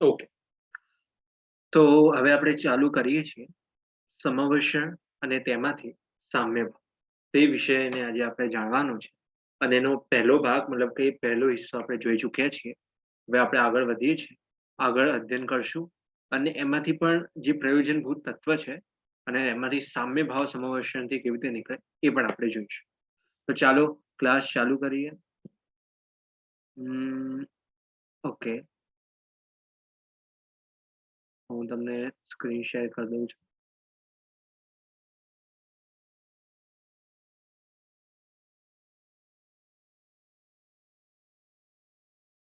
Okay, તો હવે આપણે ચાલુ કરીએ છીએ સમવર્ષણ અને તેમાંથી સામ્ય ભાવ તે વિષયને આજે આપણે જાણવાનો છે. અને એનો પહેલો ભાગ મતલબ કે પહેલો હિસ્સો આપણે જોઈ ચૂક્યા છીએ. હવે આપણે આગળ વધીએ છીએ, આગળ અધ્યયન કરશું અને એમાંથી પણ જે પ્રયોજનભૂત તત્વ છે અને એમાંથી સામ્ય ભાવ સમવર્ષણથી કેવી રીતે નીકળે એ પણ આપણે જોઈશું. તો ચાલો ક્લાસ ચાલુ કરીએ. ઓકે, હું તમને સ્ક્રીન શેર કરી દઉં છું.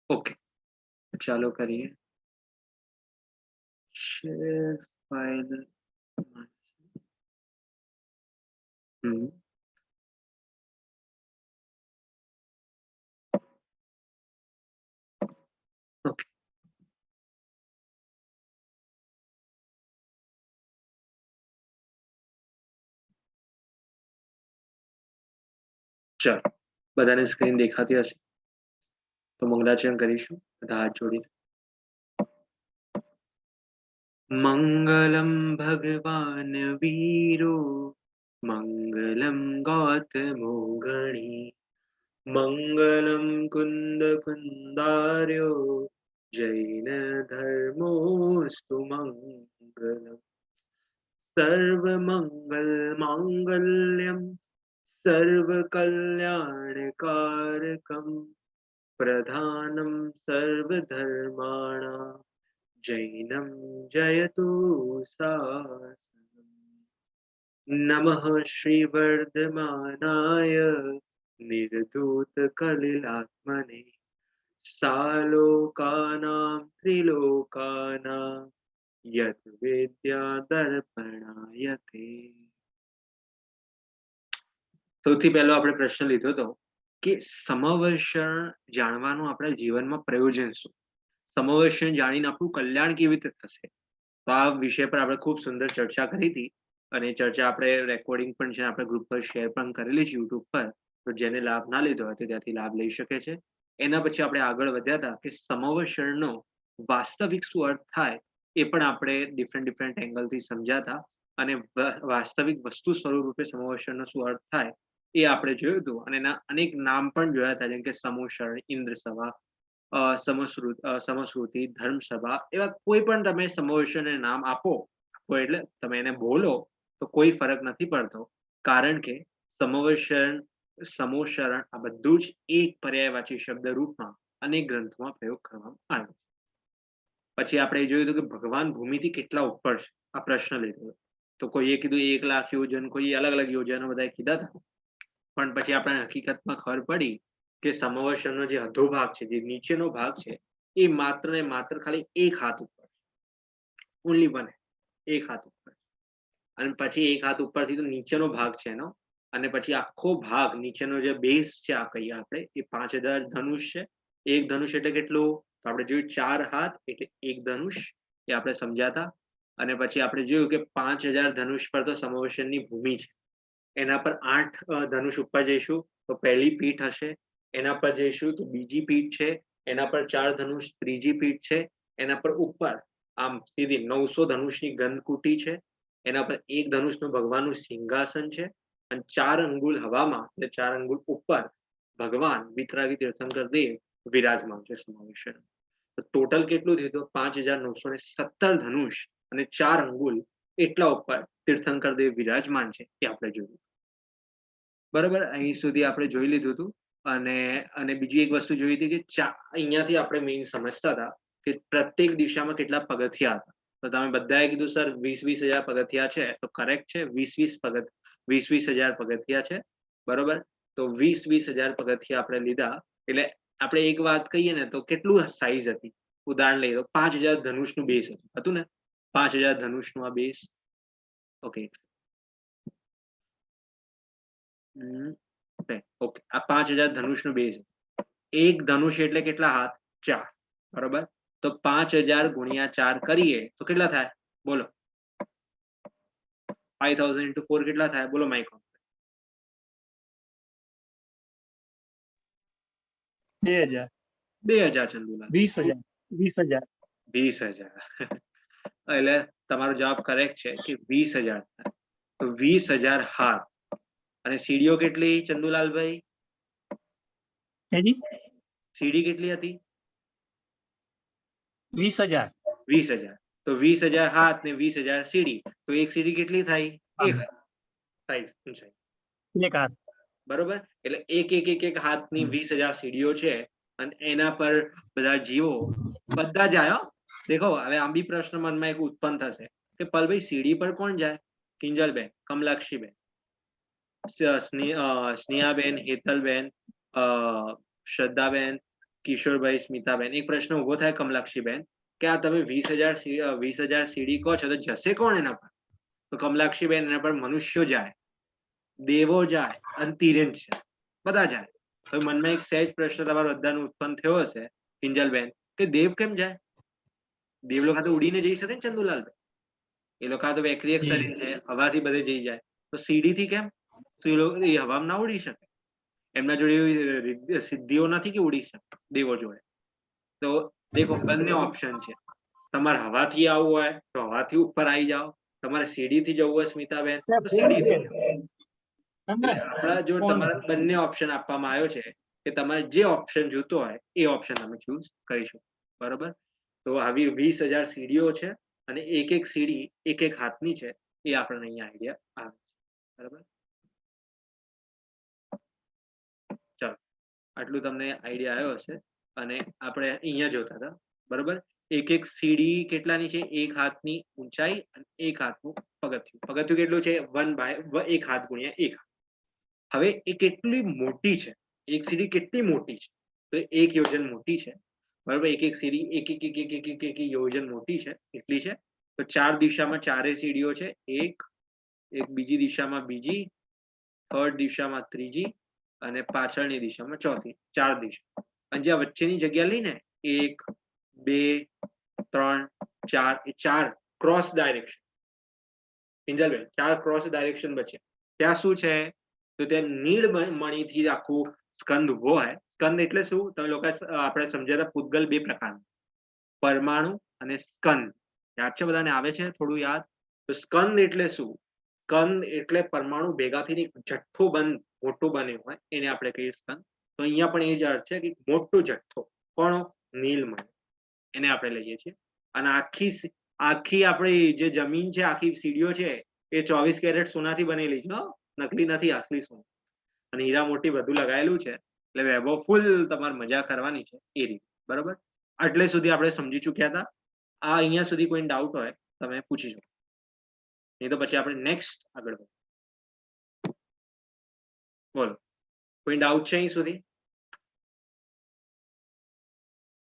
ઓકે, ચાલો કરીએ. Share file. ઓકે, ચાલો બધાને સ્ક્રીન દેખાતી હશે તો મંગલાચરણ કરીશું, બધા હાથ જોડી. મંગલમ ભગવાન વીરો મંગલમ ગૌતમો ગણી મંગલમ કુંદ કુંદાર્યો જૈન ધર્મોસ્તુ મંગલમ સર્વ મંગલ માંગલ્યમ સર્વ કલ્યાણકારકમ પ્રધાનમ સર્વ ધર્માણા જૈનમ જયતુ નમઃ શ્રી વર્ધમાનાય નિર્ધૂત કલિલાત્મને સાલોકાનામ ત્રિલોકાનામ યત વિદ્યા દર્પણાયતે. સૌથી પહેલો આપણે પ્રશ્ન લીધો હતો કે સમવર્ષણ જાણવાનું આપણા જીવનમાં પ્રયોજન શું, સમવર્ષણ જાણીને આપણું કલ્યાણ કેવી રીતે થશે. તો આ વિષય પર આપણે ખૂબ સુંદર ચર્ચા કરી હતી અને ચર્ચા આપણે રેકોર્ડિંગ પણ છે આપણે ગ્રુપ પર શેર પણ કરેલી છે યુટ્યુબ પર. તો જેને લાભ ના લીધો હોય તો ત્યાંથી લાભ લઈ શકે છે. એના પછી આપણે આગળ વધ્યા હતા કે સમવર્ષણનો વાસ્તવિક શું અર્થ થાય એ પણ આપણે ડિફરન્ટ એંગલથી સમજ્યા હતા અને વાસ્તવિક વસ્તુ સ્વરૂપે સમવર્ષણનો શું અર્થ થાય એ આપણે જોયું હતું અને એના અનેક નામ પણ જોયા હતા, જેમ કે સમોષણ, ઇન્દ્રસભા, સમશ્રુતિ, ધર્મસભા, એવા કોઈ પણ તમે સમવર્ષણને નામ આપો એટલે તમે એને બોલો તો કોઈ ફરક નથી પડતો, કારણ કે સમોષરણ આ બધું જ એક પર્યાયવાચી શબ્દ રૂપમાં અનેક ગ્રંથોમાં પ્રયોગ કરવામાં આવ્યો. પછી આપણે જોયું હતું કે ભગવાન ભૂમિથી કેટલા ઉપર છે, આ પ્રશ્ન લીધો. તો કોઈએ કીધું 1,00,000 યોજન, કોઈ અલગ અલગ યોજનો બધા કીધા હતા. પણ પછી આપણે હકીકતમાં ખબર પડી કે સમવર્ષણનો જે અધોભાગ છે, જે નીચેનો ભાગ છે, એ માત્ર ને માત્ર ખાલી એક હાથ ઉપર, ઓનલી વન, એક હાથ ઉપર. અને પછી એક હાથ ઉપરથી તો નીચેનો ભાગ છે એનો, અને પછી આખો ભાગ નીચેનો જે બેઝ છે આ કહીએ આપણે એ 5,000 ધનુષ છે. એક ધનુષ એટલે કેટલું? તો આપણે જોયું 4 હાથ એટલે એક ધનુષ, એ આપણે સમજાતા. અને પછી આપણે જોયું કે 5,000 ધનુષ પર તો સમવર્ષણની ભૂમિ છે. એના પર 8 ધનુષ ઉપર જઈશું તો પહેલી પીઠ હશે, એના પર જઈશું તો બીજી પીઠ છે, એના પર 4 ધનુષ ત્રીજી પીઠ છે, એના પર ઉપર આમ સીધી 900 ધનુષની ગંધકુટી છે, એના પર એક ધનુષનું ભગવાનનું સિંહાસન છે અને 4 અંગુલ હવામાં એટલે 4 અંગુલ ઉપર ભગવાન વિતરાગી તીર્થંકર દેવ વિરાજમાન છે સમવર્ષણ. તો ટોટલ કેટલું થયું? 5,917 ધનુષ અને 4 અંગુલ એટલા ઉપર તીર્થંકર દેવ વિરાજમાન છે એ આપણે જોયું. બરાબર, અહીં સુધી આપણે જોઈ લીધું હતું. અને બીજી એક વસ્તુ જોઈ હતી કે અહીંયાથી આપણે મેઇન સમજતા હતા કે પ્રત્યેક દિશામાં કેટલા પગથિયા હતા. તો તમે બધાએ કીધું સર 20,000 પગથિયા છે, તો કરેક્ટ છે, 20,000 પગથિયા છે. બરોબર, તો 20,000 પગથિયા આપણે લીધા એટલે આપણે એક વાત કહીએ ને તો કેટલું સાઈઝ હતી, ઉદાહરણ લઈએ તો 5,000 ધનુષનું બેઝ હતું ને, 5,000 ધનુષનું આ બેઝ. ઓકે, ઓકે, આ 5,000 ધનુષનું બેઝ. એક ધનુષ એટલે કેટલા હાથ? 4. બરોબર, તો 5,000 ગુણ્યા 4 કરીએ તો કેટલા થાય? બોલો. 5,000 into 4 કેટલા થાય? બોલો માઇક. 2,000. 2,000 ચંદુલાલ. 20,000. 20,000 એટલે તમારો જવાબ કરેક્ટ છે કે 20,000 થાય. તો 20,000 હાથ. અને સીડીઓ કેટલી ચંદુલાલભાઈ? સીડી કેટલી હતી? 20,000. 20,000. તો 20,000 હાથ ને 20,000 સીડી. તો એક સીડી કેટલી થાય? એક ઊંચાઈ. એક હાથ. બરોબર. એટલે એક હાથની 20,000 સીડીઓ છે અને એના પર બધા જીવો બધા જાય. દેખો હવે આમ બી પ્રશ્ન મનમાં એક ઉત્પન્ન થશે કે પલભાઈ સીડી પર કોણ જાય? કિંજલબેન, કમલાક્ષીબેન, સ્નેહાબેન, હેતલબેન, શ્રદ્ધાબેન, કિશોરભાઈ, સ્મિતાબેન. એક પ્રશ્ન ઉભો થાય કમલાક્ષીબેન કે આ તમે 20,000 સીડી કહો છો તો જશે કોણ એના પર? તો કમલાક્ષીબેન એના પર મનુષ્યો જાય, દેવો જાય અને તિર્યંક જાય, બધા જાય. હવે મનમાં એક સહેજ પ્રશ્ન તમારો બધાનો ઉત્પન્ન થયો હશે કિંજલબેન કે દેવ કેમ જાય? દેવ લોકો તો ઉડીને જઈ શકે ને ચંદુલાલભાઈ? એ લોકો તો વેક્રિયક શરીર છે, હવાથી બધે જઈ જાય. તો સીડી થી કેમ? તો એ લોકો હવામાં ના ઉડી શકે. એમના જોડે સિદ્ધિઓ નથી કે ઉડી શકે દેવો જોડે. તો દેખો બંને ઓપ્શન છે. તમારે હવાથી આવવું હોય તો હવાથી ઉપર આવી જાઓ, તમારે સીડીથી જવું હોય સ્મિતાબેન તો સીડીથી જાઓ. આપણા જો તમારે બંને ઓપ્શન આપવામાં આવ્યો છે કે તમારે જે ઓપ્શન જોતો હોય એ ઓપ્શન તમે ચૂઝ કરી શકો. બરોબર. તો આવી 20,000 સીડીઓ છે અને એક સીડી એક હાથની છે. એ આપણને અહીંયા આઈડિયા આવે છે. બરાબર. ચાલો આટલું તમને આઈડિયા આવ્યો હશે. અને આપણે અહીંયા જોતા હતા. બરોબર. એક સીડી કેટલાની છે? એક હાથની ઊંચાઈ અને એક હાથનું પગથિયું. પગથિયું કેટલું છે? 1/1 હાથ ગુણ્યા 1 હાથ. હવે એ કેટલી મોટી છે? એક સીડી કેટલી મોટી છે? તો 1 યોજન મોટી છે. બરાબર. એક સીડી એક યોજન મોટી છે. કેટલી છે? તો 4 દિશામાં 4 સીડીઓ છે. એક બીજી દિશામાં બીજી, થર્ડ દિશામાં ત્રીજી અને પાછળની દિશામાં ચોથી. 4 દિશા. અને જ્યાં વચ્ચેની જગ્યા લઈને 1 2 3 4 એ 4 cross direction. Kinjalben 4 cross direction બચે. ત્યાં શું છે? તો ત્યાં નીળ મણીથી આખું સ્કંદ ઉભો હોય. સ્કંદ એટલે શું? તમે લોકો આપણે સમજ્યા હતા પૂતગલ 2 પ્રકારના, પરમાણુ અને સ્કંદ. યાદ છે બધાને? આવે છે થોડું યાદ? તો સ્કંદ એટલે શું? સ્કંદ એટલે પરમાણુ ભેગા થઈને જથ્થો મોટો બન્યો હોય એને આપણે કહીએ સ્કંદ. તો અહીંયા પણ એ જ અર્થ છે કે મોટો જથ્થો. કોણ? નીલમણિ. એને આપણે લઈએ છીએ. અને આખી આપણી જે જમીન છે, આખી સીડીઓ છે એ 24 કેરેટ સોનાથી બનેલી છે. નકલી નથી, અસલી સોનું. અને હીરા મોટી વધુ લગાયેલું છે. એટલે વૈભવ ફૂલ તમારે મજા કરવાની છે એ રીતે. બરોબર. આટલે સુધી આપણે સમજી ચૂક્યા હતા. આ અહીંયા સુધી કોઈ ડાઉટ હોય તમે પૂછી શકો. નહીં તો પછી આપણે નેક્સ્ટ આગળ વધીએ. બોલો, કોઈ ડાઉટ છે અહીં સુધી?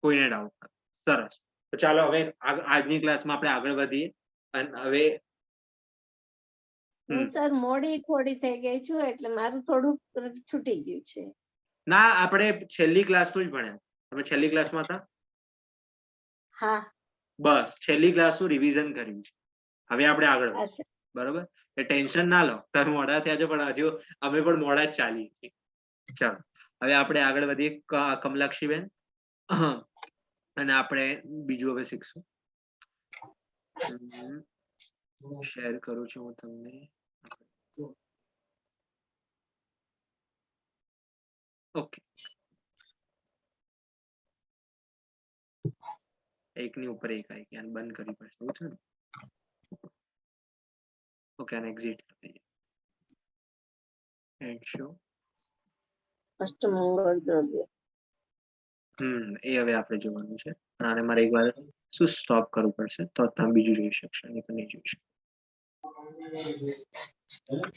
કોઈને ડાઉટ નથી? સરસ. તો ચાલો હવે આજની ક્લાસમાં આપણે આગળ વધીએ. અને હવે સર મોડી થોડી થઈ ગઈ છું એટલે મારું થોડું છૂટી ગયું છે. ના, આપણે છેલ્લી ક્લાસનું જ ભણ્યા. તમે છેલ્લી ક્લાસમાં હતા? હા. બસ છેલ્લી ક્લાસનું રિવિઝન કર્યું છે. હવે આપણે આગળ વધીએ. બરોબર. એ ટેન્શન ના લો. તમે મોડા થયા છો પણ હજુ અમે પણ મોડા જ ચાલીએ છીએ. ચાલો હવે આપણે આગળ વધીએ કમલાક્ષીબેન. અને આપણે બીજું હવે શીખશું. શેર કરું છું હું તમને. ઓકે. એકની ઉપર એક આવી ગયા. બંધ કરવી પડશે એવું છે ને? ઓકે, અને એક્ઝિટ કરી દઈએ. And show. અષ્ટમંગળ દ્રવ્ય. એ હવે આપણે જોવાનું છે. આને મારે એકવાર શું સ્ટોપ કરવું પડશે તો તમે બીજું જોઈ શકશો. નહીં તો નહીં જોઈ શકશો.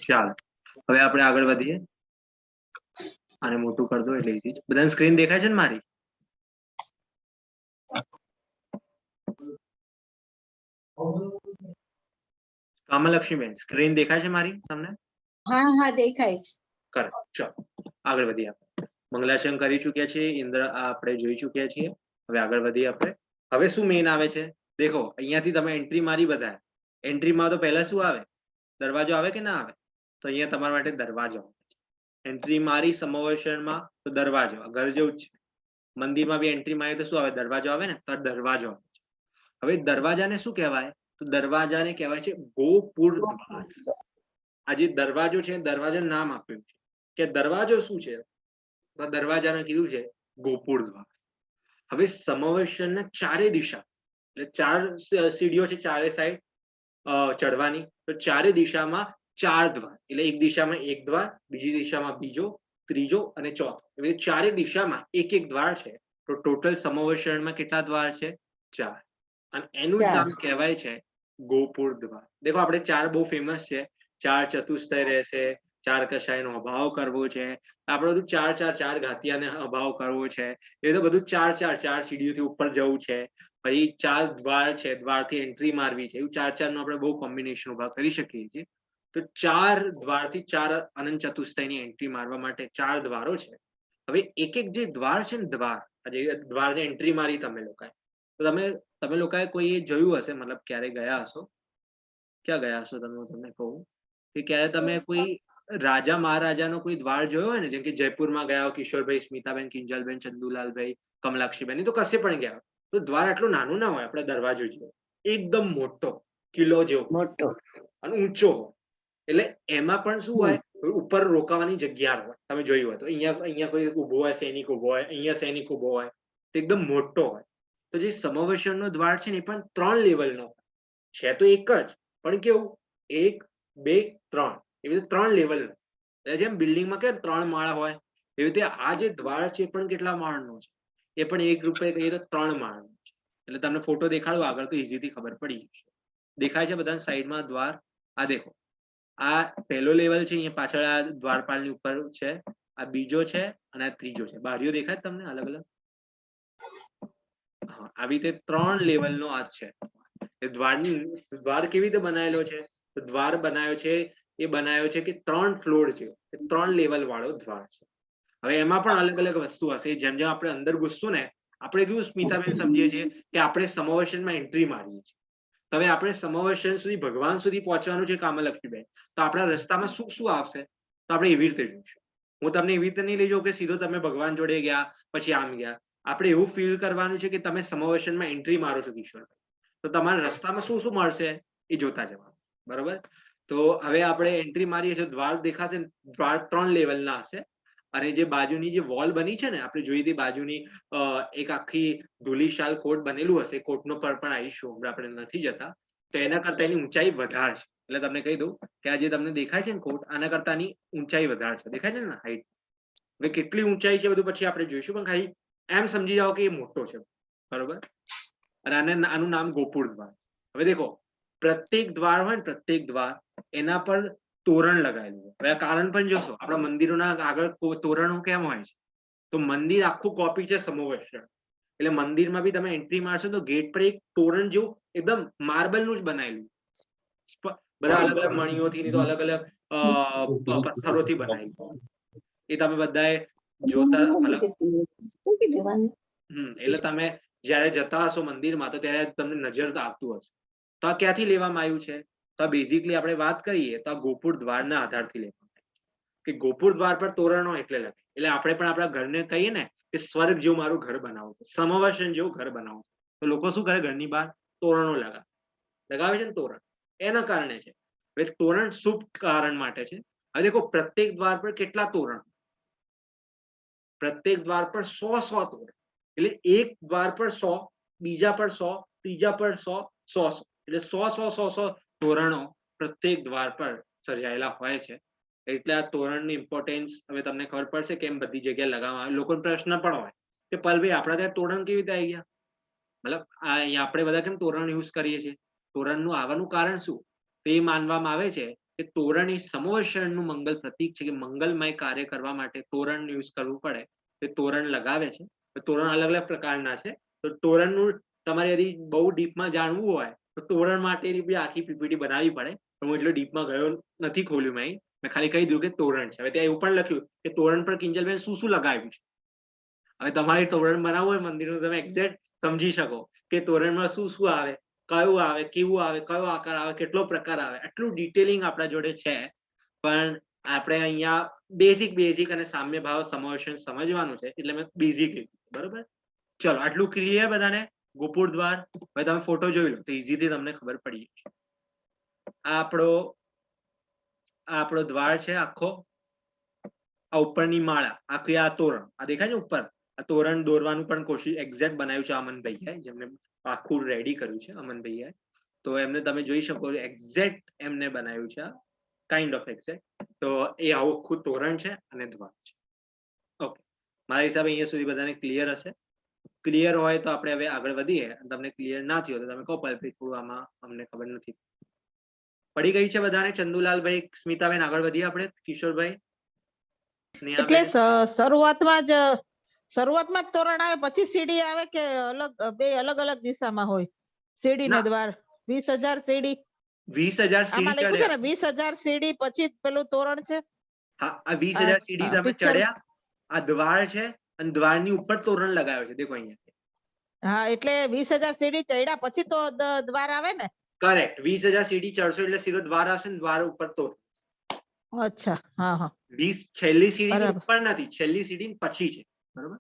ચાલો હવે આપણે આગળ વધીએ. આને મોટું કરી દો એટલે ઈઝી. બધાને સ્ક્રીન દેખાય છે ને મારી? કામલક્ષ્મીબેન સ્ક્રીન દેખાય છે મારી તમને? હા હા દેખાય છે. ચાલો આગળ વધીએ. આપણે મંગલાચરણ કરી ચૂક્યા છીએ. ઇન્દ્ર આપણે જોઈ ચૂક્યા છીએ. હવે આગળ વધીએ આપણે. હવે શું મેઇન આવે છે? દેખો અહીંયાથી તમે એન્ટ્રી મારી બધા. એન્ટ્રીમાં તો પહેલા શું આવે? દરવાજો આવે કે ના આવે? તો અહીંયા તમારા માટે દરવાજો. એન્ટ્રી મારી સમોવશણમાં તો દરવાજો ઘર જેવું જ છે. મંદિરમાં બી એન્ટ્રી મારી તો શું આવે? દરવાજો આવે ને? તો દરવાજો આવે છે. હવે દરવાજાને શું કહેવાય? તો દરવાજાને કહેવાય છે ગોપુર દ્વાર. આ જે દરવાજો છે દરવાજાનું નામ આપ્યું છે કે દરવાજો શું છે? તો દરવાજાને કીધું છે ગોપુર દ્વાર. હવે સમવર્ષણના ચારે દિશા, એટલે 4 સીડીઓ છે ચારે સાઈડ ચડવાની, તો ચારે દિશામાં 4 દ્વાર, એટલે એક દિશામાં એક દ્વાર, બીજી દિશામાં બીજો, ત્રીજો અને ચોથો, એટલે ચારે દિશામાં એક એક દ્વાર છે. તો ટોટલ સમવર્ષણમાં કેટલા દ્વાર છે? 4. અને એનું જ નામ કહેવાય છે ગોપુર દ્વાર. દેખો આપણે 4 બહુ ફેમસ છે, 4 ચતુષ્ટય રહેશે, 4 કશાયનો અભાવ કરવો છે, આપણે બધું 4 ઘાતિયાને અભાવ કરવો છે, એ તો બધું 4 સીડીઓથી ઉપર જવું છે, પછી 4 દ્વાર છે, દ્વારથી એન્ટ્રી મારવી છે, એવું 4 નો આપણે બહુ કોમ્બિનેશન ઉભા કરી શકીએ છીએ. તો 4 દ્વારથી 4 અનંત ચતુષ્ટયની એન્ટ્રી મારવા માટે 4 દ્વારો છે. હવે એક એક જે દ્વાર છે ને, દ્વારને એન્ટ્રી મારી તમે લોકોએ, તો તમે લોકોએ કોઈ જોયું હશે, મતલબ ક્યારે ગયા હશો, ક્યાં ગયા હશો તમે? હું તમને કહું કે ક્યારે તમે કોઈ રાજા મહારાજાનો કોઈ દ્વાર જોયો હોય ને, જેમ કે જયપુરમાં ગયા હો, કિશોરભાઈ, સ્મિતાબેન, કિંજલબેન, ચંદુલાલભાઈ, કમલાક્ષીબેન, તો કશે પણ ગયા તો દ્વાર આટલું નાનું ના હોય, આપણે દરવાજો જેવો, એકદમ મોટો કિલ્લો જેવો મોટો અને ઊંચો હોય. એટલે એમાં પણ શું હોય, ઉપર રોકાવાની જગ્યા હોય. તમે જોયું હોય તો અહીંયા કોઈ ઉભો હોય, સૈનિક ઉભો હોય, અહીંયા સૈનિક ઉભો હોય, તો એકદમ મોટો હોય. તો જે સમવર્ષણનો દ્વાર છે ને એ પણ 3 લેવલનો છે, તો એક જ, પણ કેવું 1 2 3 એવી રીતે 3 લેવલ. એટલે જેમ બિલ્ડિંગમાં કેમ 3 માળ હોય, એવી રીતે આ જે દ્વાર છે એ પણ કેટલા માળનો છે? એ પણ એક રૂપે કહીએ તો 3 માળનો છે. એટલે તમને ફોટો દેખાડું આગળ તો ઇઝીથી ખબર પડી જશે. દેખાય છે બધા સાઈડમાં દ્વાર? આ દેખો, આ પહેલો લેવલ છે, અહીંયા પાછળ આ દ્વારપાલની ઉપર છે, આ બીજો છે અને આ ત્રીજો છે. બારીઓ દેખાય તમને અલગ અલગ? હા, આવી રીતે 3 લેવલનો આ છે. દ્વાર કેવી રીતે બનાવેલો છે? તો દ્વાર બનાવ્યો છે કે 3 ફ્લોર છે, 3 લેવલ વાળો દ્વાર છે. હવે એમાં પણ અલગ અલગ વસ્તુ હશે. જેમ જેમ આપણે અંદર ઘૂસશું ને, આપણે કેવું સ્મિતાબેન સમજીએ છીએ કે આપણે સમવર્ષણમાં એન્ટ્રી મારીએ છીએ. તો હવે આપણે સમવર્ષણ સુધી, ભગવાન સુધી પહોંચવાનું છે કામલક્ષ્મીબેન, તો આપણા રસ્તામાં શું શું આવશે? તો આપણે એવી રીતે જોઈશું. હું તમને એવી રીતે નહીં લઈ જાઉં કે સીધો તમે ભગવાન જોડે ગયા પછી આમ ગયા. આપણે એવું ફીલ કરવાનું છે કે તમે સમવર્ષણમાં એન્ટ્રી મારો છો કિશોરભાઈ, તો તમારા રસ્તામાં શું શું મળશે એ જોતા જવાનું. બરોબર? તો હવે આપણે એન્ટ્રી મારીએ છીએ, દ્વાર દેખાશે, દ્વાર 3 લેવલના હશે. અને જે બાજુની જે વોલ બની છે ને, આપણે જોઈ હતી બાજુની એક આખી ધૂલીશાલ કોટ બનેલું હશે, કોટનો પર પણ આવીશું, હમણાં આપણે નથી જતા. તો એના કરતા એની ઊંચાઈ વધારે છે. એટલે તમને કહી દઉં કે આ જે તમને દેખાય છે ને કોટ, આના કરતા આની ઊંચાઈ વધારે છે. દેખાય છે ને હાઈટ? હવે કેટલી ઊંચાઈ છે બધું પછી આપણે જોઈશું, પણ ખાલી એમ સમજી જાઓ કે એ મોટો છે. બરોબર? અને આનું નામ ગોપુર દ્વાર. હવે દેખો, પ્રત્યેક દ્વાર હોય ને, પ્રત્યેક દ્વાર એના પર તોરણ લગાવેલું હોય. હવે આ કારણ પણ જોશો, આપણા મંદિરોના આગળ તોરણો કેમ હોય છે? તો મંદિર આખું કોપી છે સમવર્ષણ. એટલે મંદિરમાં બી તમે એન્ટ્રી મારશો તો ગેટ પર એક તોરણ જેવું એકદમ માર્બલનું જ બનાવેલું, બધા અલગ અલગ મણીઓથી, તો અલગ અલગ પથ્થરોથી બનાવેલું. એ તમે બધાએ જોતા, એટલે તમે જયારે જતા હશો મંદિરમાં તો ત્યારે તમને નજર આવતું હશે. તો આ ક્યાંથી લેવામાં આવ્યું છે? તો બેઝિકલી આપણે વાત કરીએ તો આ ગોપુર દ્વારના આધારથી લેવામાં આવ્યું કે ગોપુર દ્વાર પર તોરણો એટલે લગે. એટલે આપણે પણ આપણા ઘરને કહીએ ને કે સ્વર્ગ જેવું મારું ઘર બનાવું છે, સમવર્ષણ જેવું ઘર બનાવું, તો લોકો શું કરે? ઘરની બહાર તોરણો લગાવે છે ને તોરણ. એના કારણે છે. હવે તોરણ શુભ કારણ માટે છે. હવે દેખો, પ્રત્યેક દ્વાર પર કેટલા તોરણ? પ્રત્યેક દ્વાર પર 100 તોરણ. એટલે એક દ્વાર પર 100, બીજા પર 100, ત્રીજા પર 100, 100 એટલે 100 તોરણો પ્રત્યેક દ્વાર પર સર્જાયેલા હોય છે. એટલે આ તોરણની ઇમ્પોર્ટન્સ હવે તમને ખબર પડશે કેમ બધી જગ્યાએ લગાવવામાં આવે. લોકોનો પ્રશ્ન પણ હોય કે પલભાઈ આપણા ત્યાં તોરણ કેવી રીતે આવી ગયા? મતલબ અહીંયા આપણે બધા કેમ તોરણ યુઝ કરીએ છીએ? તોરણનું આવવાનું કારણ શું? તો એ માનવામાં આવે છે કે તોરણ એ સમવર્ષણનું મંગલ પ્રતીક છે, કે મંગલમય કાર્ય કરવા માટે તોરણ યુઝ કરવું પડે, તો તોરણ લગાવે છે. તોરણ અલગ અલગ પ્રકારના છે. તો તોરણનું તમારે યદી બહુ ડીપમાં જાણવું હોય તો તોરણ માટેની બી આખી પીપીટી બનાવવી પડે. હું એટલો ડીપમાં ગયો નથી, ખોલ્યું મેં ખાલી કહી દીધું કે તોરણ છે. હવે ત્યાં એવું પણ લખ્યું કે તોરણ પર કિંજલબેન શું શું લગાવ્યું છે. હવે તમારે તોરણ બનાવવું હોય મંદિરનું, તમે એક્ઝેક્ટ સમજી શકો કે તોરણમાં શું શું આવે, કયું આવે, કેવું આવે, કયો આકાર આવે, કેટલો પ્રકાર આવે. આટલું ડિટેલિંગ આપણા જોડે છે, પણ આપણે અહીંયા બેઝિક અને સામ્ય ભાવ સમવર્ષણ સમજવાનું છે, એટલે મેં બેઝિક લીધું. બરોબર? ચલો, આટલું ક્લિયર બધાને? ગોપુર દ્વાર. હવે તમે ફોટો જોઈ લો તો ઇઝીલી તમને ખબર પડી જશે. આ આપણો દ્વાર છે આખો. આ ઉપરની માળા, આખી આ તોરણ, આ દેખાય છે ઉપર, આ તોરણ દોરવાનું પણ કોશિશ એક્ઝેક્ટ બનાવ્યું છે અમનભાઈએ, જેમને આખું રેડી કર્યું છે અમનભાઈએ. તો એમને તમે જોઈ શકો છો એક્ઝેક્ટ એમને બનાવ્યું છે, કાઇન્ડ ઓફ એક્ઝેક્ટ. તો એ આવું આખું તોરણ છે અને દ્વાર છે. ઓકે, મારા હિસાબે અહીંયા સુધી બધાને ક્લિયર હશે. ક્લિયર હોય તો આપણે હવે આગળ વધીએ. તમને ક્લિયર ના થયો તો તમે કહો પલપ્રીત, થોડું આમાં અમને ખબર નથી પડી ગઈ છે બધાને. ચંદુલાલભાઈ, સ્મિતાબેન, આગળ વધીએ આપણે. કિશોરભાઈ, એટલે શરૂઆતમાં જ તોરણ આવે પછી સીડી આવે કે બે અલગ અલગ દિશામાં હોય સીડી ને દ્વાર? 20,000 સીડી, 20,000 આમાં સીડી લખ્યું છે ને ચડ્યા. 20,000 સીડી પછી જ પેલું તોરણ છે. હા, આ 20,000 સીડી તમે picture- ચડ્યા, આ દ્વાર છે અને દ્વારની ઉપર તોરણ લગાવ્યો છે, દેખો અહીંયા. હા, એટલે 20,000 સીડી ચડ્યા પછી તો દ્વાર આવે ને? કરેક્ટ. 20,000 સીડી ચડશો એટલે સીધો દ્વાર આવશે ને દ્વાર ઉપર તોરણ. અચ્છા, હા હા, 20 છેલ્લી સીડી બરાબર. ઉપર નથી, છેલ્લી સીડી પછી છે, બરોબર.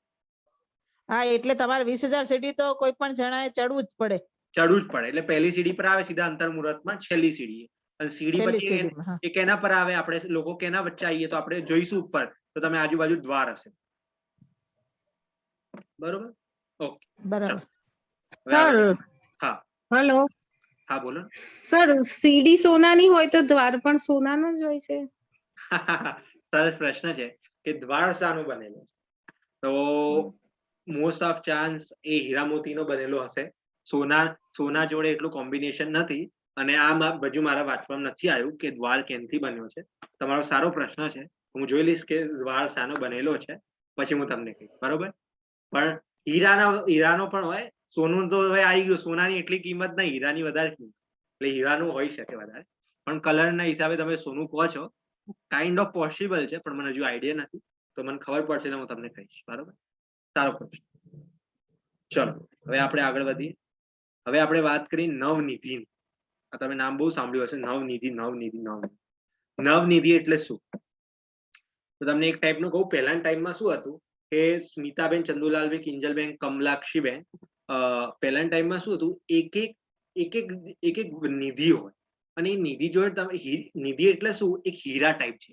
હા, એટલે તમારે 20,000 સીડી તો કોઈ પણ જણાએ ચડવું જ પડે. ચડવું જ પડે. એટલે પહેલી સીડી પર આવે સીધા અંતર મુહૂર્તમાં, છેલ્લી સીડી. અને સીડી છેલ્લી પછી સીડીમાં, હા. એ કેના પર આવે? આપણે લોકો કેના વચ્ચે આવીએ તો આપણે જોઈશું ઉપર, તો તમે આજુબાજુ દ્વાર હશે, બરોબર. ઓકે, બરાબર. હવે આગળ. હા હેલો હા, બોલો. સર, સીડી સોનાની હોય તો દ્વાર પણ સોનાનો જ હોય છે? સરસ પ્રશ્ન છે કે દ્વાર શાનું બનેલું છે. તો મોસ્ટ ઓફ ચાન્સ એ હીરા મોતીનો બનેલો હશે. સોના જોડે એટલું કોમ્બિનેશન નથી. અને આ બાજુ મારા વાંચવામાં નથી આવ્યું કે દ્વાર કેનથી બન્યો છે. તમારો સારો પ્રશ્ન છે. હું જોઈ લઈશ કે દ્વાર શાનો બનેલો છે, પછી હું તમને કહીશ, બરોબર. પણ હીરાનો પણ હોય. સોનું તો હવે આવી ગયું, સોનાની એટલી કિંમત નહીં, હીરાની વધારે કિંમત. એટલે હીરાનું હોઈ શકે વધારે, પણ કલરના હિસાબે તમે સોનું કહો છો, કાઇન્ડ ઓફ પોસિબલ છે, પણ મને હજુ આઈડિયા નથી. તો મને ખબર પડશે ને હું તમને કહીશ, બરોબર. સારો પ્રશ્ન. ચલો, હવે આપણે આગળ વધીએ. હવે આપણે વાત કરી નવનિધિની. તમે નામ બહુ સાંભળ્યું હશે, નવનિધિ. નવનિધિ એટલે શું? તો તમને એક ટાઈપનું કહું. પહેલાના ટાઈમમાં શું હતું કે સ્મિતાબેન, ચંદુલાલભાઈ, કિંજલબેન, કમલાક્ષીબેન, પહેલાના ટાઈમમાં શું હતું, એક એક નિધિ હોય. અને એ નિધિ જોડે તમે નિધિ એટલે શું? એક હીરા ટાઈપ છે.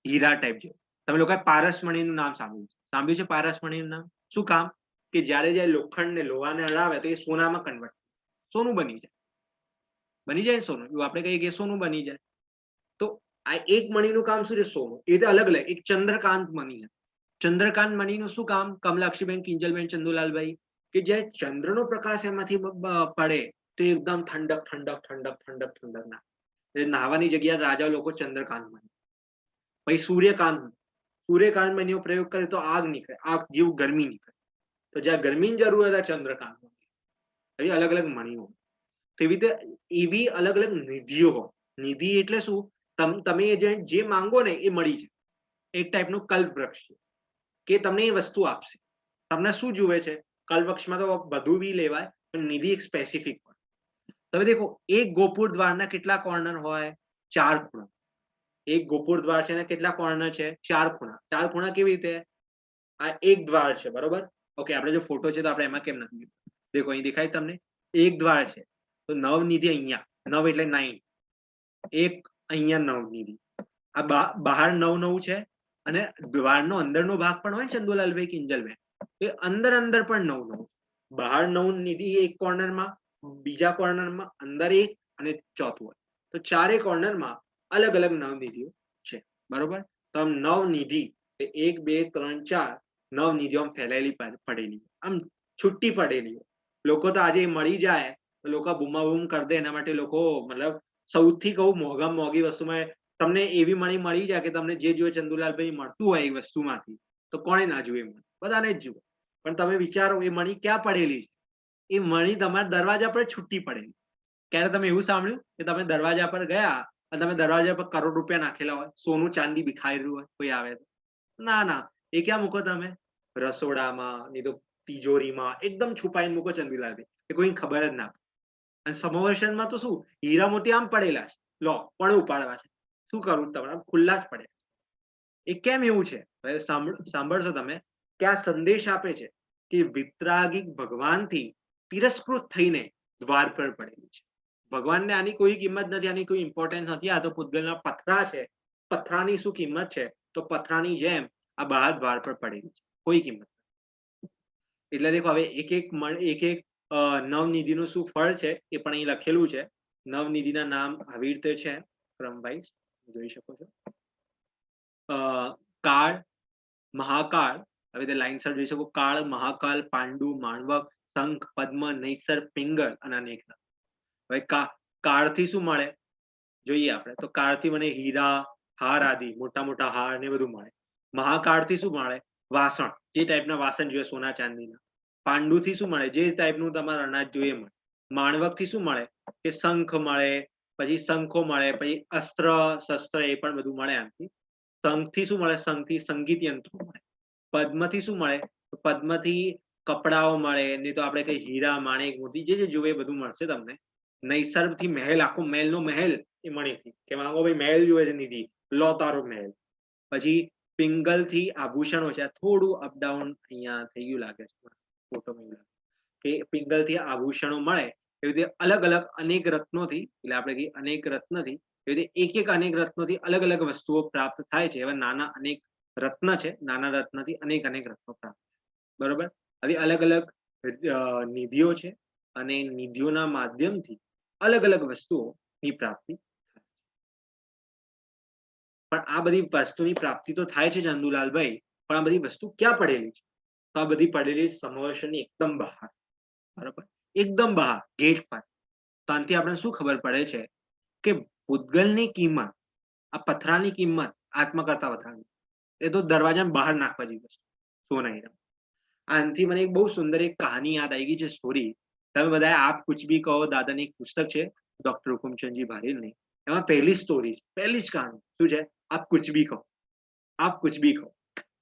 હીરા ટાઈપ છે. તમે લોકોએ પારસમણીનું નામ સાંભળ્યું છે? પારસમણીનું નામ શું કામ? કે જ્યારે લોખંડ ને લોહાને હલાવે તો એ સોનામાં કન્વર્ટ, સોનું બની જાય સોનું. એવું આપણે કહીએ કે સોનું બની જાય. તો આ એક મણીનું કામ શું છે? સોનું. એ રીતે અલગ અલગ. એક ચંદ્રકાંત મણી છે. ચંદ્રકાંત મણીનું શું કામ? કમલાક્ષીબેન, કિંજલબેન, ચંદુલાલભાઈ, કે જ્યારે ચંદ્રનો પ્રકાશ એમાંથી પડે તો એકદમ ઠંડક ના. નાહવાની જગ્યાએ રાજા લોકો ચંદ્રકાંત મણી. પછી સૂર્યકાંત મણીનો પ્રયોગ કરે તો આગ નીકળે, આગ જેવું ગરમી નીકળે. તો જ્યાં ગરમીની જરૂર હોય ત્યાં ચંદ્રકાંત મણી. એવી અલગ અલગ મણીઓ. એવી રીતે એવી અલગ અલગ નિધિઓ હોય. નિધિ એટલે શું? તમે જે માંગો ને એ મળી જાય. એક ટાઈપનું કલ્પવૃક્ષ છે કે તમને એ વસ્તુ આપશે. તમને શું જુએ છે? કલ્પવૃક્ષમાં તો બધું બી લેવાય, પણ નિધિ એક સ્પેસિફિક હોય. તમે દેખો, એક ગોપુર દ્વારના કેટલા કોર્નર હોય? 4 ખૂણા. એક ગોપુર દ્વાર છે, કેટલા કોર્નર છે? 4 ખૂણા. 4 ખૂણા કેવી રીતે? આ એક દ્વાર છે, બરોબર. ઓકે, આપણે જો ફોટો છે તો આપણે એમાં કેમ નથી? દેખો, અહીં દેખાય તમને? એક દ્વાર છે તો નવનિધિ અહીંયા. નવ એટલે 9. એક અહીંયા નવનિધિ. આ બહાર 9 છે. અને દ્વારનો અંદરનો ભાગ પણ હોય, ચંદુલાલભાઈ, કિંજલભાઈ, એ અંદર પણ 9. બહાર 9 નિધિ એક કોર્નરમાં, બીજા કોર્નરમાં અંદર એક, અને ચોથું હોય. તો 4 કોર્નરમાં અલગ અલગ નવનિધિઓ છે, બરોબર. તો આમ નવનિધિ 1 2 3 4 નવનિધિઓ આમ ફેલાયેલી પડેલી, આમ છુટ્ટી પડેલી. લોકો તો આજે મળી જાય તો લોકો બૂમાબૂમ કરી દે. એના માટે લોકો, મતલબ સૌથી કહું મોંઘામાં મોંઘી વસ્તુમાં તમને એવી મણી મળી જાય કે તમને જે જોઈએ ચંદુલાલભાઈ મળતું હોય એ વસ્તુમાંથી, તો કોણે ના જોઈએ? બધાને જ જુએ. પણ તમે વિચારો, એ મણી ક્યાં પડેલી છે? એ મણી તમારા દરવાજા પર છૂટી પડેલી. ક્યારે તમે એવું સાંભળ્યું કે તમે દરવાજા પર ગયા અને તમે દરવાજા પર કરોડ રૂપિયા નાખેલા હોય, સોનું ચાંદી બિખારેલું હોય, કોઈ આવે તો? ના. એ ક્યાં મૂકો તમે? રસોડામાં, નહીં તો તિજોરીમાં એકદમ છુપાઈને મૂકો ચંદુલાલભાઈ, એ કોઈને ખબર જ ના. અને સમોવર્ષણમાં તો શું, હીરા મોતી આમ પડેલા છે, લો પણ ઉપાડવા છે, શું કરવું? તમારા ખુલ્લા જ પડે. એ કેમ એવું છે? સાંભળશો તમે કે આ સંદેશ આપે છે કે વિતરાગી ભગવાનથી તિરસ્કૃત થઈને દ્વાર પર પડેલી છે. ભગવાનને આની કોઈ કિંમત નથી, આની કોઈ ઇમ્પોર્ટન્સ નથી. આ તો પૂતગલના પથરા છે. પથરાની શું કિંમત છે? તો પથરાની જેમ આ બહાર દ્વાર પર પડેલી છે, કોઈ કિંમત નથી. એટલે દેખો હવે એક એક નવનિધિનું શું ફળ છે એ પણ અહીં લખેલું છે. નવનિધિના નામ આવી રીતે છે ક્રમ વાઇઝ, જોઈ શકો છો. કાળ, મહાકાળ, હવે તે લાઈનસર જોઈ શકો. કાળ, મહાકાલ, પાંડુ, માણવક, શંખ, પદ્મ, નૈસર, પિંગળ અને અનેક. હવે કાળથી શું મળે જોઈએ આપણે તો કાળથી મને હીરા, હાર આદિ મોટા મોટા હાર ને બધું મળે. મહાકાળથી શું મળે? વાસણ, જે ટાઈપના વાસણ જોઈએ સોના ચાંદીના. પાંડુથી શું મળે? જે ટાઈપનું તમારે અનાજ જોઈએ મળે. માણવકથી શું મળે? કે શંખ મળે, પછી શંખો મળે, પછી અસ્ત્ર શસ્ત્ર એ પણ બધું મળે આમથી. શંખથી શું મળે? શંખથી સંગીત યંત્રો મળે. પદ્મથી શું મળે? પદ્મથી કપડાઓ મળે, નહીં તો આપણે કઈ હીરા, માણેક, મોતી જે જોવે બધું મળશે તમને. નૈસર્ગથી મહેલ, આખો મહેલનો મહેલ એ મણીથી કે માંગો ભાઈ મહેલ જોઈએ છે નિધિ, લો તારો મહેલ. પછી પિંગલથી આભૂષણો છે. થોડું અપડાઉન અહીંયા થઈ ગયું લાગે છે ફોટોમાં, કે પિંગલથી આભૂષણો મળે. એવી રીતે અલગ અલગ અનેક રત્નોથી, એટલે આપણે કહીએ અનેક રત્નથી, એવી રીતે એક એક અનેક રત્નોથી અલગ અલગ વસ્તુઓ પ્રાપ્ત થાય છે. એવા નાના અનેક રત્ન છે, નાના રત્નથી અનેક અનેક રત્નો પ્રાપ્ત થાય. બરોબર. આવી અલગ અલગ નિધિઓ છે અને નિધિઓના માધ્યમથી અલગ અલગ વસ્તુઓની પ્રાપ્તિ થાય. પણ આ બધી વસ્તુની પ્રાપ્તિ તો થાય છે ચંદુલાલભાઈ, પણ આ બધી વસ્તુ ક્યાં પડેલી છે? તો આ બધી પડેલી સમવર્ષની એકદમ બહાર. બરોબર, એકદમ બહાર, ગેટ પર. તો આનાથી આપણે શું ખબર પડે છે કે પૂતગલની કિંમત, આ પથરાની કિંમત આત્મા કરતા વધારે. એ તો દરવાજામાં બહાર નાખવા જેવી વસ્તુ, સોના હીરા. આનાથી મને એક બહુ સુંદર એક કહાની યાદ આવી ગઈ છે, સ્ટોરી. તમે બધા આપ કુછ ભી કહો દાદાની એક પુસ્તક છે ડોક્ટર હુકુમચંદજી ભારેલની. એમાં પહેલી સ્ટોરી, પહેલી જ કહાની શું છે? આપ કુછ ભી કહો, આપ કુછ ભી કહો.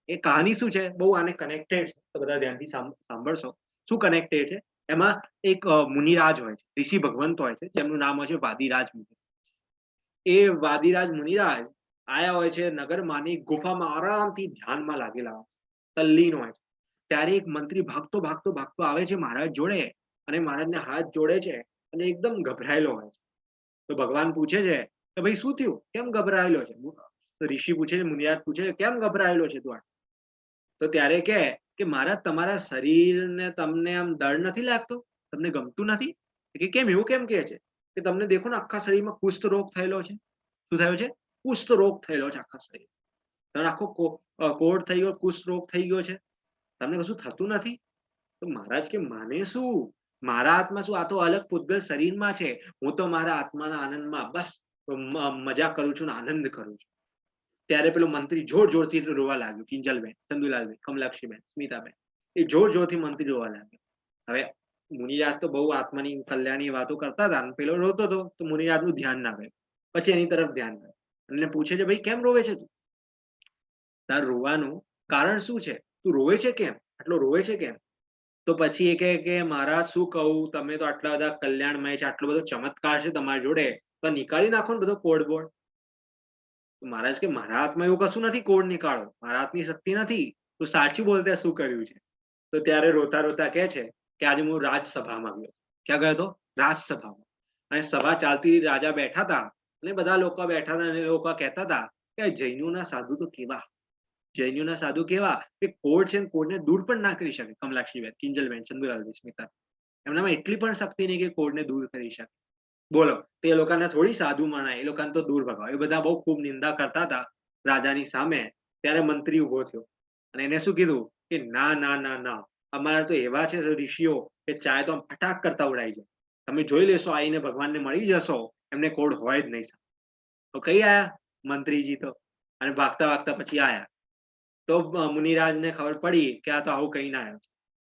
એ કહાની શું છે? બહુ આને કનેક્ટેડ છે, તો બધા ધ્યાનથી સાંભળશો. શું કનેક્ટેડ છે? એમાં એક મુનિરાજ હોય છે, ઋષિ ભગવંત હોય છે, જેમનું નામ હોય છે વાદીરાજ મુનિ. એ વાદીરાજ મુનિરાજ આયા હોય છે નગરમાંની ગુફામાં, આરામથી ધ્યાનમાં લાગેલા હોય, તલ્લીન હોય છે. ત્યારે એક મંત્રી ભાગતો ભાગતો ભાગતો આવે છે મહારાજ જોડે, અને મહારાજને હાથ જોડે છે અને એકદમ ગભરાયેલો હોય છે. તો ભગવાન પૂછે છે કે ભાઈ શું થયું, કેમ ગભરાયેલો છે? તો ઋષિ પૂછે છે, મુનિરાજ પૂછે છે, કેમ ગભરાયેલો છે તું? તો ત્યારે કે મહારાજ તમારા શરીરને તમને આમ ડર નથી લાગતો? તમને ગમતું નથી? કે કેમ એવું કેમ કહે છે? કે તમને દેખો ને આખા શરીરમાં કુષ્ઠ રોગ થયેલો છે. શું થયો છે? કુષ્ઠ રોગ થયેલો છે આખા શરીર. તમને આખો કોડ થઈ ગયો, કુષ્ઠ રોગ થઈ ગયો છે, તમને કશું થતું નથી? તો મહારાજ કે માને શું, મારા આત્મા શું, આ તો અલગ પૂતગલ શરીરમાં છે. હું તો મારા આત્માના આનંદમાં બસ મજા કરું છું, આનંદ કરું છું. ત્યારે પેલો મંત્રી જોર જોરથી રોવા લાગ્યો. કિંજલબેન, ચંદુલાલબેન, કમલાક્ષીબેન, સ્મિતાબેન, એ જોર જોરથી મંત્રી રોવા લાગ્યો. હવે મુનિરાજ તો બહુ આત્માની કલ્યાણની વાતો કરતા હતા, પેલો રોતો હતો, તો મુનિરાજનું ધ્યાન ના ગયું. પછી એની તરફ ધ્યાન ગયું અને પૂછે છે, ભાઈ કેમ રોવે છે તું? તાર રોવાનું કારણ શું છે? તું રોવે છે કેમ? આટલો રોવે છે કેમ? તો પછી એ કે મહારાજ શું કહું, તમે તો આટલા બધા કલ્યાણમય છે, આટલો બધો ચમત્કાર છે તમારી જોડે, તો નીકાળી નાખો ને બધો કોડ બોર્ડ. મહારાજ કે મારા હાથમાં એવું કશું નથી, કોડ નીકાળો, મારા હાથની શક્તિ નથી, તું સાચું બોલતે શું કર્યું છે? તો ત્યારે રોતા રોતા કહે છે કે આજે હું રાજસભામાં ગયો. ક્યાં ગયો હતો? રાજસભામાં. અને સભા ચાલતી, રાજા બેઠા હતા અને બધા લોકો બેઠા હતા, અને લોકો કહેતા હતા કે જૈનોના સાધુ તો કેવા, જૈનોના સાધુ કેવા કે કોડ છે, કોડને દૂર પણ ના કરી શકે. કમલાક્ષીબેન, કિંજલબેન, ચંદુલાલબેન, સ્મિતા, એમનામાં એટલી પણ શક્તિ નહીં કે કોડને દૂર કરી શકે. બોલો, તે લોકોને થોડી સાધુ મનાય, એ લોકોને તો દૂર ભગાવ. એ બધા બહુ ખૂબ નિંદા કરતા હતા રાજાની સામે. ત્યારે મંત્રી ઉભો થયો અને એને શું કીધું કે ના ના ના ના, અમારા તો એવા છે ઋષિઓ કે ચાહે તો ફટાક કરતા ઉડાઈ જાય. તમે જોઈ લેશો, આવીને ભગવાનને મળી જશો, એમને કોડ હોય જ નહીં. તો કઈ આયા મંત્રીજી તો, અને ભાગતા ભાગતા પછી આયા. તો મુનિરાજને ખબર પડી કે આ તો આવું કઈ ના આવ્યો.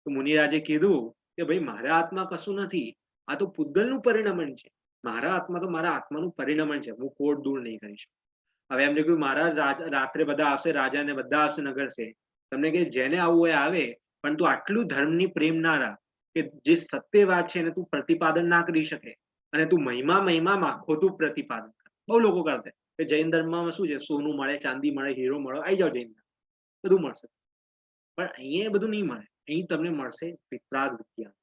તો મુનિરાજે કીધું કે ભાઈ મારા હાથમાં કશું નથી, આ તો પૂતગલનું પરિણમન છે. મારા હાથમાં તો મારા આત્માનું પરિણમન છે, હું કોડ દૂર નહીં કરી શકું. હવે એમને કહ્યું મહારાજ રાત્રે બધા આવશે, રાજા ને બધા આવશે નગર છે, તમને કે જેને આવવું હોય આવે, પણ તું આટલું ધર્મની પ્રેમ ના રાખ કે જે સત્ય વાત છે એને તું પ્રતિપાદન ના કરી શકે, અને તું મહિમામાં ખોટું પ્રતિપાદન કર. બહુ લોકો કરતા કે જૈન ધર્મમાં શું છે, સોનું મળે, ચાંદી મળે, હીરો મળે, આવી જાઓ જૈન ધર્મ, બધું મળશે. પણ અહીંયા બધું નહીં મળે. અહીં તમને મળશે વિતરાગ વિદ્યા.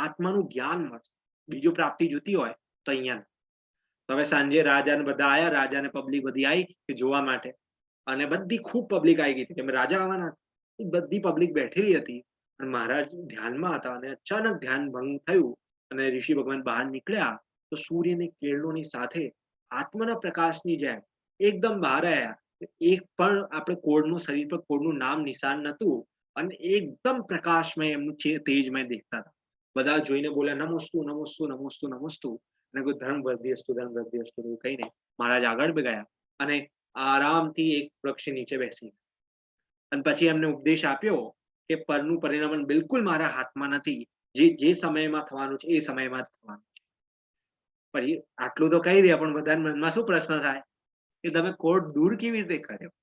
આત્માનું જ્ઞાન મળશે. બીજું પ્રાપ્તિ જોતી હોય તો અહીંયા. તો હવે સાંજે રાજાને બધા આયા, રાજાને પબ્લિક બધી આવી કે જોવા માટે, અને બધી ખૂબ પબ્લિક આવી ગઈ હતી કે રાજા આવવાના. બધી પબ્લિક બેઠેલી હતી અને મહારાજ ધ્યાનમાં હતા, અને અચાનક ધ્યાન ભંગ થયું અને ઋષિ ભગવાન બહાર નીકળ્યા તો સૂર્યની કિરણોની સાથે આત્માના પ્રકાશની જેમ એકદમ બહાર આવ્યા. એક પણ આપણે કોડનું શરીર પર કોડનું નામ નિશાન નતું, અને એકદમ પ્રકાશમય એમનું તેજમય દેખતા હતા. બધા જોઈને બોલ્યા નમોસ્તુ નમોસ્તુ નમોસ્તુ નમોસ્તુ, અને કોઈ ધર્મ વર્ધિસ્તુ ધર્મ વર્ધિસ્તુ એવું કહીને મહારાજ આગળ ગયા અને આરામથી એક વૃક્ષ નીચે બેસી. અને પછી એમને ઉપદેશ આપ્યો કે પરનું પરિણામ બિલકુલ મારા હાથમાં નથી, જે સમયમાં થવાનું છે એ સમયમાં થવાનું છે. પછી આટલું તો કહી દે, પણ બધાના મનમાં શું પ્રશ્ન થાય કે તમે કોડ દૂર કેવી રીતે કર્યો?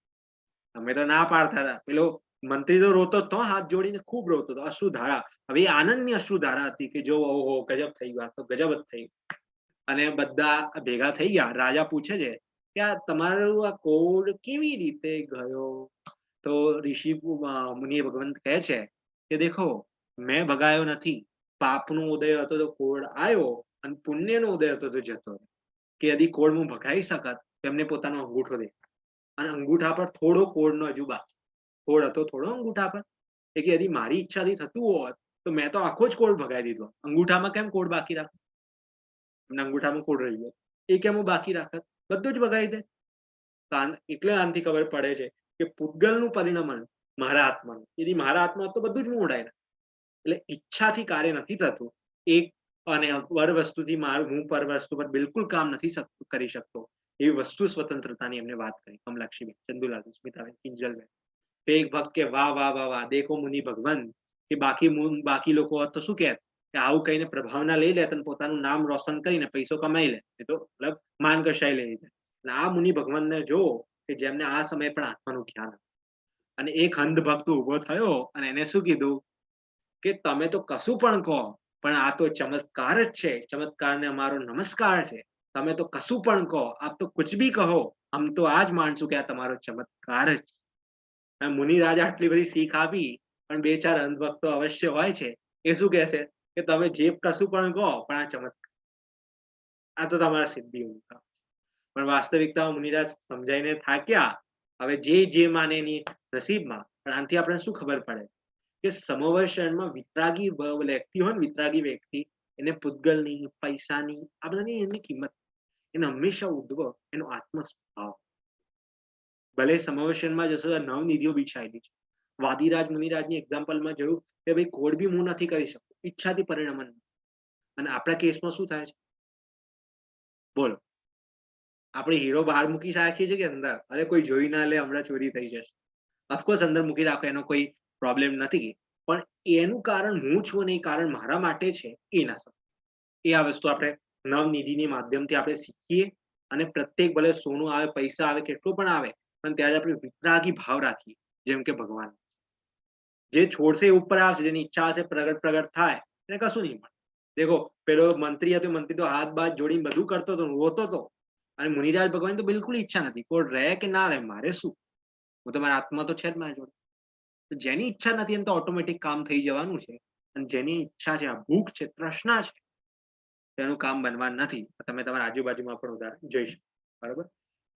તમે તો ના પાડતા હતા. પેલો મંત્રી તો રોતો જ તો, હાથ જોડીને ખૂબ રોતો હતો, અશ્રુધારા. હવે એ આનંદની અશ્રુધારા હતી કે જો ઓહો ગજબ થઈ ગયું, તો ગજબ જ થઈ. અને બધા ભેગા થઈ ગયા. રાજા પૂછે છે કે આ તમારું આ કોડ કેવી રીતે ગયો? તો ઋષિ મુનિ ભગવંત કહે છે કે દેખો, મેં ભગાયો નથી. પાપનો ઉદય હતો તો કોડ આવ્યો, અને પુણ્યનો ઉદય હતો તો જતો. કે યદી કોડ હું ભગાઈ શકત, એમને પોતાનો અંગૂઠો દેખાય, અને અંગૂઠા પર થોડો કોડનો હજુ બાકી. કોડ હતો થોડો અંગૂઠા પર, કે યદી મારી ઈચ્છાથી થતું હોત તો મેં તો આખો જ કોડ ભગાઈ દીધો. અંગૂઠામાં કેમ કોડ બાકી રાખો? અને અંગૂઠામાં કોડ રહી ગયો, એ કેમ હું બાકી રાખત? બધું જ ભગાઈ દે. એટલે આનાથી ખબર પડે છે કે પૂતગલનું પરિણમન મારા આત્માનું, યદી મારા આત્મા તો બધું જ હું ઉડાય. એટલે ઈચ્છાથી કાર્ય નથી થતું એક, અને પર વસ્તુથી મારું હું પર વસ્તુ પર બિલકુલ કામ નથી કરી શકતો. એવી વસ્તુ સ્વતંત્રતાની એમને વાત કરી કમલાક્ષીબેન, ચંદુલાલ, સ્મિતાબેન, કિંજલબેન. એક ભક્ત કે વાહ વાહ વાહ વાહ, દેખો મુનિ ભગવાન, કે બાકી લોકો હોત તો શું કહે કે આવું કહીને પ્રભાવના લઈ લે અને પોતાનું નામ રોશન કરીને પૈસો કમાઈ લે, એ તો મતલબ માન કશાઈ લઈ જાય. અને આ મુનિ ભગવાનને જો કે જેમને આ સમયે પણ આત્માનું જ્ઞાન હતું. અને એક અંધ ભક્ત ઉભો થયો અને એને શું કીધું કે તમે તો કશું પણ કહો, પણ આ તો ચમત્કાર જ છે. ચમત્કારને અમારો નમસ્કાર છે. તમે તો કશું પણ કહો, આપ તો કુછ ભી કહો, હમ તો આજ માનશું કે આ તમારો ચમત્કાર જ. મુનિરાજ આટલી બધી શીખ આપી, પણ બે ચાર અંધભક્તો અવશ્ય હોય છે. એ શું કહેશે કે તમે જે કશું પણ કહો, પણ આ ચમત્કાર, આ તો તમારા સિદ્ધિ. પણ વાસ્તવિકતામાં મુનિરાજ સમજાઈને થાક્યા. હવે જે માને એની નસીબમાં. પણ આનાથી આપણે શું ખબર પડે કે સમવર્ષણમાં વિતરાગી વ્યક્તિ હોય ને, વિતરાગી વ્યક્તિ, એને પૂતગલની, પૈસાની, આ બધાની એની કિંમત, એને હંમેશા ઉદ્ભવ એનો આત્મ સ્વભાવ. ભલે સમવર્ષણમાં જશો તો નવનિધિઓ બિછાયેલી છે. વાદીરાજ મુનિરાજની એક્ઝામ્પલમાં જોયું કે ભાઈ કોડ બી હું નથી કરી શકતો, ઈચ્છાથી પરિણમન. અને આપણા કેસમાં શું થાય છે બોલો? આપણે હીરો બહાર મૂકી રાખીએ છીએ કે અંદર? અરે કોઈ જોઈ ના લે, હમણાં ચોરી થઈ જશે. ઓફકોર્સ અંદર મૂકી રાખો, એનો કોઈ પ્રોબ્લેમ નથી, પણ એનું કારણ હું છું અને એ કારણ મારા માટે છે એ ના સમજ. એ આ વસ્તુ આપણે નવનિધિની માધ્યમથી આપણે શીખીએ. અને પ્રત્યેક ભલે સોનું આવે, પૈસા આવે, કેટલું પણ આવે, પણ ત્યારે આપણે વિતરાગી ભાવ રાખીએ. જેમ કે ભગવાન જે છોડશે એ ઉપર આવશે, જેની ઈચ્છા હશે પ્રગટ થાય, એને કશું નહીં મળે. દેખો પેલો મંત્રી હતો, મંત્રી તો હાથ બાથ જોડીને બધું કરતો હતો, રોતો હતો. અને મુનિરાજ ભગવાન તો બિલકુલ ઈચ્છા નથી, કોડ રહે કે ના રહે, મારે શું, હું તો મારા આત્મા તો છે જ મારા જોડે. તો જેની ઈચ્છા નથી એમ તો ઓટોમેટિક કામ થઈ જવાનું છે. અને જેની ઈચ્છા છે, આ ભૂખ છે, તૃષ્ણા છે, તેનું કામ બનવાનું નથી. તમે તમારા આજુબાજુમાં પણ ઉદાહરણ જોઈ શકો. બરાબર?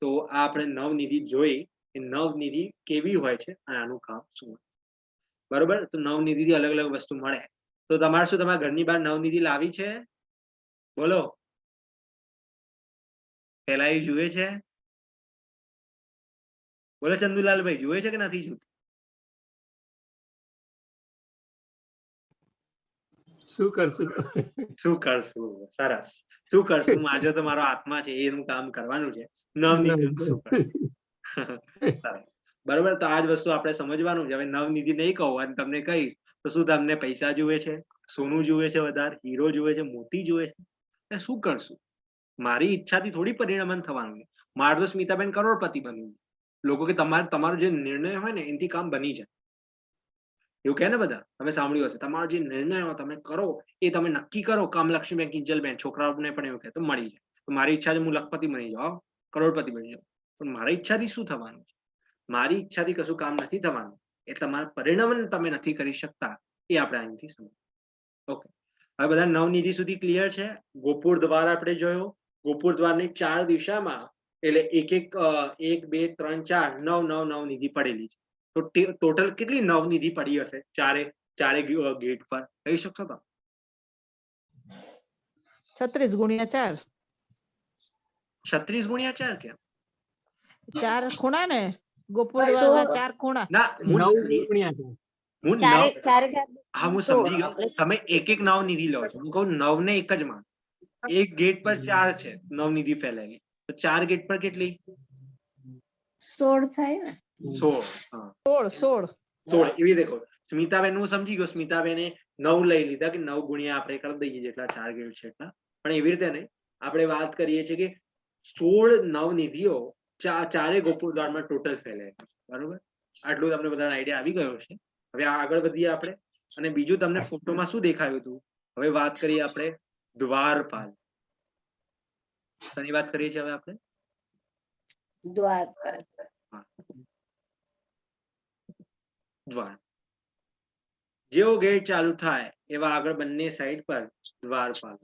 તો આ આપણે નવનિધિ જોઈ, એ નવનિધિ કેવી હોય છે અને આનું કામ શું હોય. બરોબર? તો નવનિધિથી અલગ અલગ વસ્તુ મળે. તો તમારે શું તમારા ઘરની બહાર નવનિધિ લાવી છે? બોલો. પેલા એ જુએ છે? બોલો ચંદુલાલભાઈ, જુએ છે કે નથી જોતું? શું કરશું? સરસ. શું કરશું? આજે તો મારો આત્મા છે, એનું કામ કરવાનું છે. નવનિધિ શું કરશું? સરસ. બરોબર? તો આ જ વસ્તુ આપણે સમજવાનું છે. હવે નવનિધિ નહીં કહું અને તમને કહીશ તો શું તમને પૈસા જુએ છે, સોનું જુએ છે, વધારે હીરો જુએ છે, મોતી જુએ છે? શું કરશું? મારી ઈચ્છાથી થોડી પરિણમન થવાનું છે. મારે તો સ્મિતાબેન કરોડપતિ બનવું. લોકો કે તમારો જે નિર્ણય હોય ને એનાથી કામ બની જાય, એવું કહે ને બધા. તમે સાંભળ્યું હશે, તમારો જે નિર્ણય હોય તમે કરો, એ તમે નક્કી કરો. કામલક્ષ્મીબેન, કિંજલબેન, છોકરાઓને પણ એવું કહે તો મળી જાય. તો મારી ઈચ્છા છે હું લખપતિ બની જાઉં, કરોડપતિ બની જાઉં, પણ મારી ઈચ્છાથી શું થવાનું છે? મારી ઈચ્છાથી કશું કામ નથી થવાનું. એ તમારા પરિણમન તમે નથી કરી શકતા, એ આપણે અહીંથી સમજ. ઓકે. હવે બધા નવનિધિ સુધી ક્લિયર છે? ગોપુર દ્વાર આપણે જોયો, ગોપુર દ્વારની 4 દિશામાં એટલે એક 2 3 4 9 નવનિધિ પડેલી છે. તો ટોટલ કેટલી નવનિધિ પડી હશે ચારે ગેટ પર, કહી શકશો તમે? 36 ગુણ્યા 4. 36 ગુણ્યા 4 કેમ? 4 ખૂણા ને, ગોપુર દ્વારના 4 ખૂણા. ના, હું ચારે ચારે ચાર હા, હું સમજી ગયો. તમે એક નવનિધિ લો છો. હું કહું 9 ને એક જ માં. એક ગેટ પર 4 છે નવનિધિ ફેલાયેલી, તો 4 ગેટ પર કેટલી? 16 થાય ને. 16. હા, 16. 16 એવી રીતે કહું. સ્મિતાબેન હું સમજી ગયો, સ્મિતાબેને 9 લઈ લીધા કે 9 ગુણ્યા આપણે કરી દઈએ જેટલા 4 ગેટ છે એટલા, પણ એવી રીતે નહીં. આપણે વાત કરીએ છીએ કે 16 નવનિધિઓ ચારે ગોપુર દ્વારમાં ટોટલ ફેલાય, બરોબર? આટલું તમને બધાને આઈડિયા આવી ગયો છે. હવે આગળ વધીએ આપણે. અને બીજું તમને ફોટોમાં શું દેખાયું હતું? હવે વાત કરીએ આપણે દ્વારપાલ. શેની વાત કરીએ છીએ હવે આપણે? દ્વારપાલ. દ્વાર. જેવો ગેટ ચાલુ થાય એવા આગળ બંને સાઈડ પર દ્વારપાલ.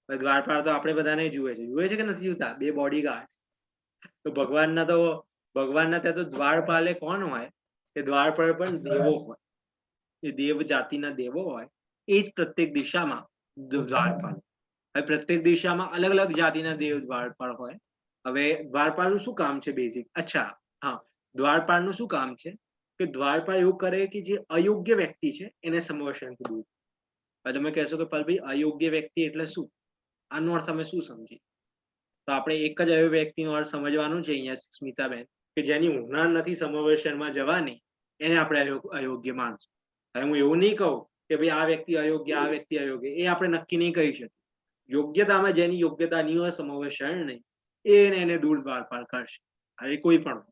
દ્વારપાલ તો આપણે બધાને જુએ છે કે નથી જોતા? 2 બોડીગાર્ડ. તો ભગવાનના ત્યાં તો દ્વારપાલે કોણ હોય? કે દ્વારપાલ પણ દેવો હોય, એ દેવ જાતિના દેવો હોય, એ જ પ્રત્યેક દિશામાં દ્વારપાલ. હવે પ્રત્યેક દિશામાં અલગ અલગ જાતિના દેવ દ્વારપાલ હોય. હવે દ્વારપાલનું શું કામ છે બેઝિક? અચ્છા, હા, દ્વારપાલનું શું કામ છે કે દ્વારપાલ એવું કરે કે જે અયોગ્ય વ્યક્તિ છે એને સમવશયનથી દૂર. હવે તમે કહેશો કે ભાઈ અયોગ્ય વ્યક્તિ એટલે શું? આનો અર્થ તમે શું સમજી? તો આપણે એક જ એવો વ્યક્તિનો અર્થ સમજવાનું છે અહીંયા સ્મિતાબેન, કે જેની ઉંઘનાર નથી સમવશયનમાં જવાની, એને આપણે અયોગ્ય માનશું. હવે હું એવું નહીં કહું કે ભાઈ આ વ્યક્તિ અયોગ્ય, આ વ્યક્તિ અયોગ્ય, એ આપણે નક્કી નહીં કહી શકીએ. યોગ્યતામાં જેની યોગ્યતા નહીં હોય, સમવશયન નહીં, એને દૂર દ્વારપાલ કરશે. હવે કોઈ પણ.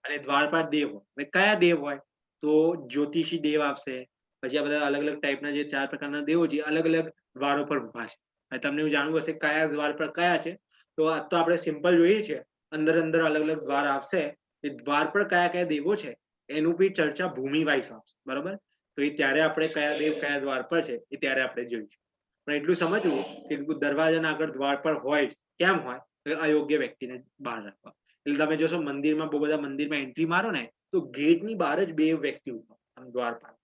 અને દ્વારપાલ દેવ હોય. હવે કયા દેવ હોય? તો જ્યોતિષી દેવ આવશે. પછી આ બધા અલગ અલગ ટાઈપના જે 4 પ્રકારના દેવો છે અલગ અલગ દ્વારો પર ઉભા છે. અને તમને એવું જાણવું હશે કયા દ્વાર પર કયા છે, તો આ તો આપણે સિમ્પલ જોઈએ છે. અંદર અલગ અલગ દ્વાર આવશે. એ દ્વાર પર કયા કયા દેવો છે એનું બી ચર્ચા ભૂમિ વાઇઝ આવશે, બરોબર? તો એ ત્યારે આપણે કયા દેવ કયા દ્વાર પર છે એ ત્યારે આપણે જોઈશું. પણ એટલું સમજવું કે દરવાજાના આગળ દ્વાર પર હોય, કેમ હોય? અયોગ્ય વ્યક્તિને બહાર રાખવા. એટલે તમે જોશો મંદિરમાં, બહુ બધા મંદિરમાં એન્ટ્રી મારો ને તો ગેટની બહાર જ 2 વ્યક્તિ ઉભા, દ્વારપાલ.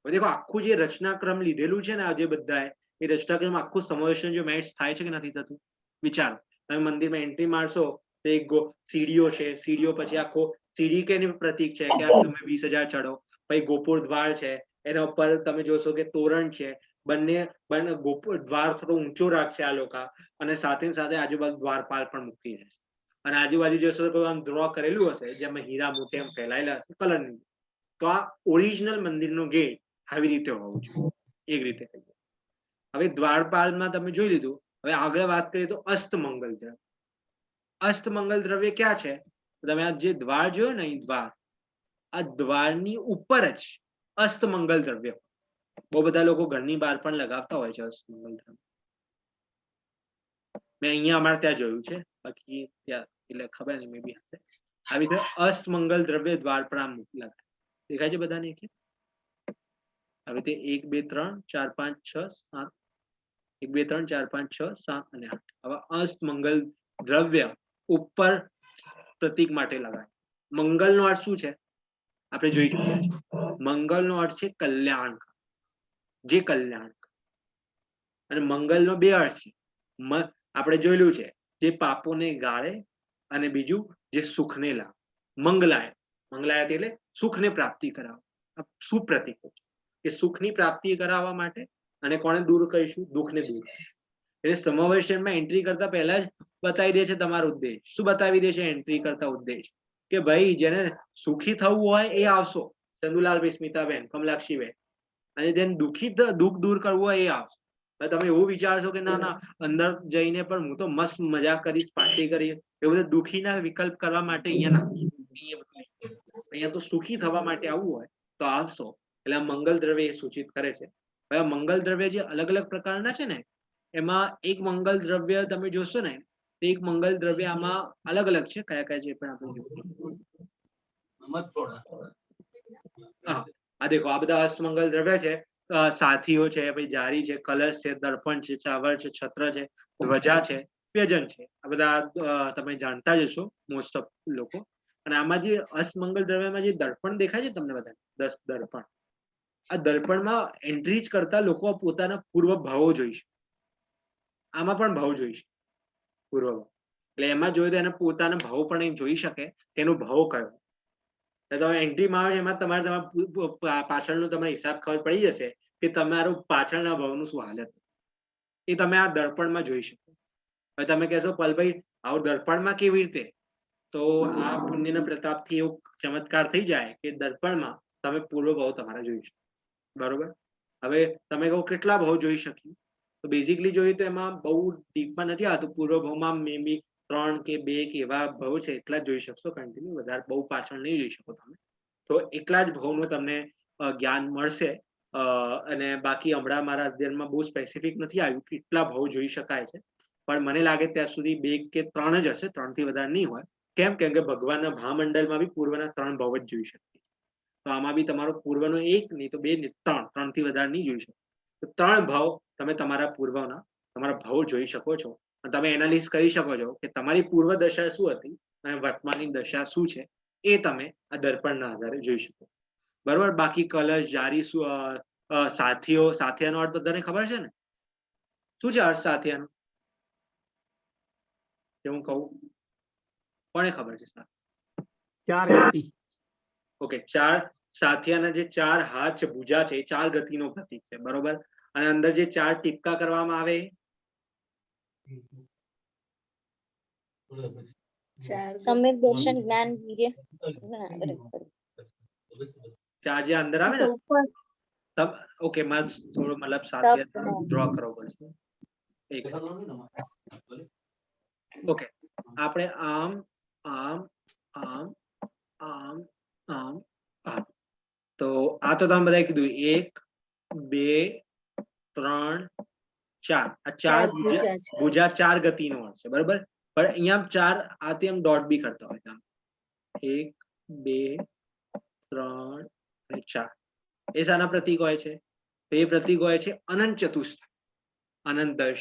હવે દેખો આખું જે રચનાક્રમ લીધેલું છે ને આજે બધાએ, એ રચનાક્રમ આખું સમવશયન જો મેચ થાય છે કે નથી થતું? વિચારો. તમે મંદિરમાં એન્ટ્રી મારશો તો એક સીડીઓ છે, સીડીઓ પછી આખો સીડી કેનું પ્રતીક છે કે તમે 20,000 ચડો. પછી ગોપુર દ્વાર છે, એના ઉપર તમે જોશો કે તોરણ છે. બંને ગોપુર દ્વાર થોડો ઊંચો રાખશે આ લોકો, અને સાથે સાથે આજુબાજુ દ્વારપાલ પણ મૂકી રહેશે. અને આજુબાજુ જોશો તો આમ ડ્રો કરેલું હશે જેમાં હીરા મોટે એમ ફેલાયેલા હશે કલરની. તો આ ઓરિજિનલ મંદિરનો ગેટ આવી રીતે હોવું જોઈએ, એક રીતે કહીએ. હવે દ્વારપાલમાં તમે જોઈ લીધું. હવે આગળ વાત કરીએ તો અસ્તમંગલ દ્રવ્ય. અસ્તમંગલ દ્રવ્ય ક્યાં છે? તમે આ જે દ્વાર જોયો ને, અહીં દ્વાર, આ દ્વારની ઉપર જ અસ્તમંગલ દ્રવ્ય. બહુ બધા લોકો ઘરની બહાર પણ લગાવતા હોય છે અસ્તમંગલ દ્રવ્ય. મેં અહીંયા અમારે ત્યાં જોયું છે, બાકી ત્યાં એટલે ખબર નહીં, મે બી આવી રીતે અસ્તમંગલ દ્રવ્ય દ્વાર પર આમ લગાય. દેખાય છે બધાને? હવે તે 1 2 3 4 5 6 7, 1 2 3 4 5 6 7 અને 8. હવે અસ્તમંગલ દ્રવ્ય ઉપર પ્રતીક માટે લગાય. મંગલનો અર્થ શું છે આપણે જોઈ ચૂક્યા છીએ. મંગલનો અર્થ છે કલ્યાણ, જે કલ્યાણ. અને મંગલનો 2 અર્થ છે. આપણે જોયેલું છે, જે પાપોને ગાળે અને બીજું જે સુખને લાવે. મંગલાય, મંગલાય એટલે સુખને પ્રાપ્તિ કરાવે. શું પ્રતીક છે કે સુખની પ્રાપ્તિ કરાવવા માટે, અને કોને દૂર કરીશું? દુઃખને દૂર. એટલે સમવશયનમાં એન્ટ્રી કરતા પહેલા જ બતાવી દે છે તમારો ઉદ્દેશ. શું બતાવી દે છે એન્ટ્રી કરતા ઉદ્દેશ? કે ભાઈ જેને સુખી થવું હોય એ આવશો, ચંદુલાલભાઈ, સ્મિતાબેન, કમલાક્ષીબેન. અને જેને દુઃખ દૂર કરવું હોય એ આવશે. તમે એવું વિચારશો કે ના ના અંદર જઈને પણ હું તો મસ્ત મજા કરીશ, પાર્ટી કરીશ, એવું બધું દુઃખીના વિકલ્પ કરવા માટે અહીંયા ના. અહીંયા તો સુખી થવા માટે આવવું હોય તો આવશો. એટલે આ મંગલ દ્રવ્ય એ સૂચિત કરે છે. હવે આ મંગલ દ્રવ્ય જે અલગ અલગ પ્રકારના છે ને, એમાં એક મંગલ દ્રવ્ય તમે જોશો ને, એક મંગલ દ્રવ્ય આમાં અલગ અલગ છે. કયા કયા છે પણ આપણે હા, આ દેખો આ બધા અસ્તમંગલ દ્રવ્ય છે. સાથીઓ છે, પછી જારી છે, કલશ છે, દર્પણ છે, ચાવર છે, છત્ર છે, ધ્વજા છે, વ્યજન છે. આ બધા તમે જાણતા જ હશો મોસ્ટ ઓફ લોકો. અને આમાં જે અષ્ટમંગલ દ્રવ્યમાં જે દર્પણ દેખાય છે તમને બધા 10 દર્પણ, આ દર્પણમાં એન્ટ્રી જ કરતા લોકો પોતાના પૂર્વ ભાવો જોઈ છે. આમાં પણ ભાવ જોઈ છે, પૂર્વ ભાવ. એટલે એમાં જોયું તો એના પોતાના ભાવ પણ એ જોઈ શકે કે એનો ભાવ કયો. એટલે તમે એન્ટ્રીમાં આવે એમાં તમારે પાછળનો તમારે હિસાબ ખબર પડી જશે કે તમારું પાછળના ભાવનું શું હાલત, એ તમે આ દર્પણમાં જોઈ શકો. હવે તમે કહેશો પલભાઈ આવું દર્પણમાં કેવી રીતે? તો આ પુણ્યના પ્રતાપથી એવો ચમત્કાર થઈ જાય કે દર્પણમાં તમે પૂર્વ ભાવ તમારા જોઈ શકો. બરોબર. હવે તમે કહો કેટલા ભાવ જોઈ શકીએ? તો બેઝિકલી જોઈએ તો એમાં બહુ ડીપમાં નથી આવતું. પૂર્વ ભાવમાં મે બી 3 કે 2 કે એવા ભાવ છે, એટલા જ જોઈ શકશો કન્ટિન્યુ, વધારે બહુ પાછળ નહીં જોઈ શકો તમે. તો એટલા જ ભાવનું તમને જ્ઞાન મળશે. અને બાકી હમણાં મારા અધ્યયનમાં બહુ સ્પેસિફિક નથી આવ્યું કેટલા ભાવ જોઈ શકાય છે, પણ મને લાગે ત્યાં સુધી 2 કે 3 જ હશે, 3 થી વધારે નહીં હોય. કેમ કે ભગવાનના ભામંડળમાં બી પૂર્વના 3 ભાવ જ જોઈ શકીએ. તો આમાં બી તમારો પૂર્વનો 1 નહીં તો 2 નહીં 3 થી વધારે નહીં જોઈ શકો. તો 3 ભાવ તમે તમારા પૂર્વના તમારા ભાવ જોઈ શકો છો. અને તમે એનાલિસ કરી શકો છો કે તમારી પૂર્વ દશા શું હતી અને વર્તમાનની દશા શું છે, એ તમે આ દર્પણના આધારે જોઈ શકો. બરોબર. બાકી કલશ, જારી, સાથિયાનો અર્થ બધાને ખબર છે ને? શું છે અર્થ સાથિયાનો? જે હું કહું, કોને ખબર છે? 4 ગતિ. ઓકે, 4 સાથિયાના જે 4 હાથ છે, ભુજા છે, એ 4 ગતિનો પ્રતીક છે. બરોબર. અને અંદર જે 4 ટીપકા કરવામાં આવે, સમ્યક દર્શન, જ્ઞાન, વીર્ય. 4 જે અંદર આવે ને, ઓકે, મારે થોડો મતલબ સાથિયા ડ્રો કરવો પડશે. ઓકે, આપણે આમ આમ આમ આમ આમ આમ. તો આ તો તમે બધાએ કીધું 1 2 3 4. આ 4 ભુજા 4 ગતિનો હોય છે. બરોબર. પણ અહીંયા 4 આથી આમ ડોટ બી કરતા હોય છે. 1 2 3 અને 4. એ શાના પ્રતીક હોય છે? તો એ પ્રતીક હોય છે અનંત ચતુષ્ટ, અનંત દર્શ